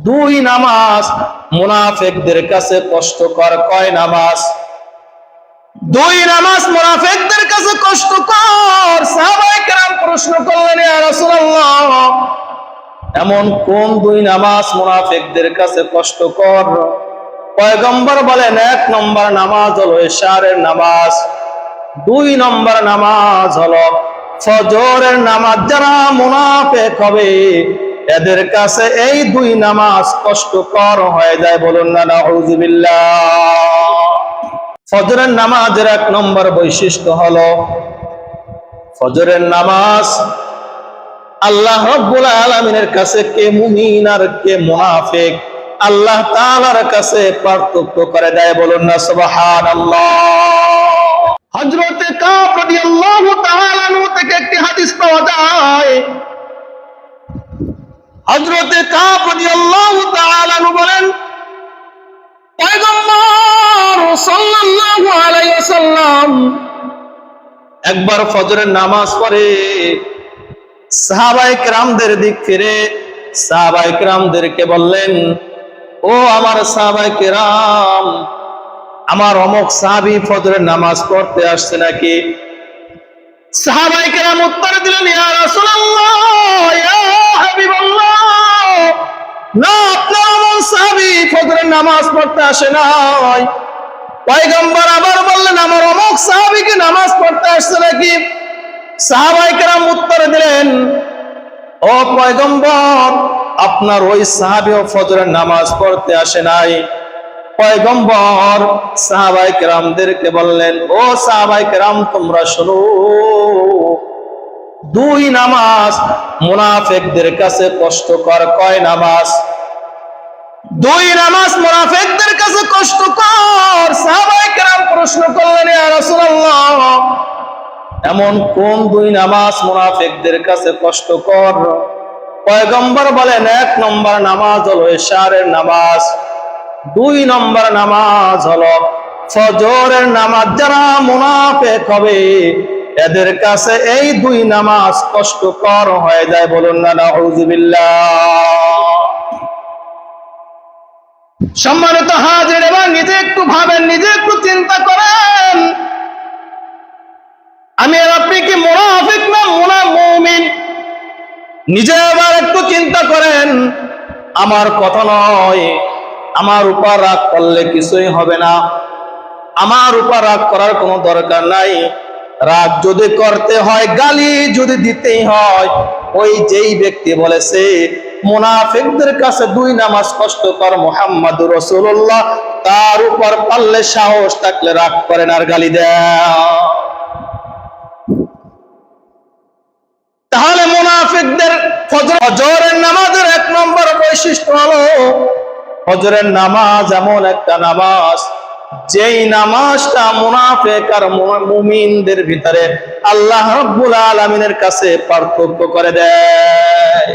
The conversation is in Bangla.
দুই নামাজ মুনাফিকদের কাছে কষ্টকর। কয় নামাজ? দুই নামাজ মুনাফিকদের কাছে কষ্টকর। সাহাবায়ে কেরাম প্রশ্ন করলেন, ইয়া রাসূলুল্লাহ, এমন কোন দুই নামাজ মুনাফিকদের কাছে কষ্টকর? পয়গম্বর বলেন, এক নম্বর নামাজ হলো ইশারের নামাজ, দুই নম্বর নামাজ হলো ফজরের নামাজ। যারা মুনাফিক হবে এদের কাছে এই দুই নামাজ কষ্টকর হয়ে যায়। বলুন না নাউযুবিল্লাহ। ফজরের নামাজের এক নম্বর বৈশিষ্ট্য হলো ফজরের নামাজ আল্লাহ রাব্বুল আলামিনের কাছে কে মুমিন আর কে মুনাফিক আল্লাহ তাআলার কাছে পার্থক্য করে দেয়। বলুন না সুবহানাল্লাহ। হযরতে কাব রাদিয়াল্লাহু তাআলা আনহু থেকে একটি হাদিস পাওয়া যায়। হযরতে কাব রাদিয়াল্লাহু তাআলা আনহু বলেন, পয়গম্বর সাল্লাল্লাহু আলাইহি ওয়াসাল্লাম একবার ফজরের নামাজ পড়ে সাহাবায়ে কেরামদের দিক ফিরে সাহাবায়ে কেরামদেরকে বললেন, ও আমার সাহাবায়ে কেরাম, আমার অমুক সাহাবী ফজরের নামাজ পড়তে আসছে নাকি? সাহাবায়ে কেরাম উত্তর দিলেন, ইয়া রাসূলুল্লাহ, ইয়া হাবিবাল্লাহ, না, আপনার অমুক সাহাবী ফজরের নামাজ পড়তে আসে নাই। পয়গম্বর আবার বললেন, আমার অমুক সাহাবী কি নামাজ পড়তে আসছে নাকি? সাহাবায়ে কেরাম উত্তর দিলেন, ও পয়গম্বর, আপনার ওই সাহাবীও ফজরের নামাজ পড়তে আসে নাই। পয়গম্বর সাহাবায়ে কেরামদেরকে বললেন, ও সাহাবায়ে কেরাম, তোমরা শোনো, দুই নামাজ মুনাফিকদের কাছে কষ্টকর। কয় নামাজ? দুই নামাজ মুনাফিকদের কাছে কষ্টকর। সাহাবায়ে কেরাম প্রশ্ন করলেন, ইয়া রাসূলুল্লাহ, এমন কোন দুই নামাজ মুনাফিকদের কাছে কষ্টকর? পয়গম্বর বলেন, এক নম্বর নামাজ হলো ইশারের নামাজ, দুই নম্বর নামাজ হলো ফজরের নামাজ। যারা মুনাফিক হবে এদের কাছে এই দুই নামাজ কষ্টকর হয়ে যায়। বলুন না নাউযুবিল্লাহ। সম্মানিত হাজির, এবার নিজে একটু ভাবেন, নিজে একটু চিন্তা করেন, আমি আর আপনি কি মুনাফিক না মুমিন? নিজে আবার একটু চিন্তা করেন। আমার কথা নয়, আমার উপর রাগ করলে কিছুই হবে না, আমার উপর রাগ করার কোনো দরকার নাই। রাগ যদি করতে হয়, গালি যদি দিতেই হয়, ওই যেই ব্যক্তি বলেছে মুনাফিকদের কাছে দুই নামাজ কষ্টকর মুহাম্মাদুর রাসূলুল্লাহ, তার উপর পারলে সাহস থাকলে রাগ করেন আর গালি দেন। তাহলে মুনাফিকদের ফজরের নামাজের এক নম্বর বৈশিষ্ট্য হলো ফজরের নামাজ এমন একটা নামাজ যেই নামাজটা মুনাফিক আর মুমিনদের ভিতরে আল্লাহ রাব্বুল আলামিনের কাছে পার্থক্য করে দেয়।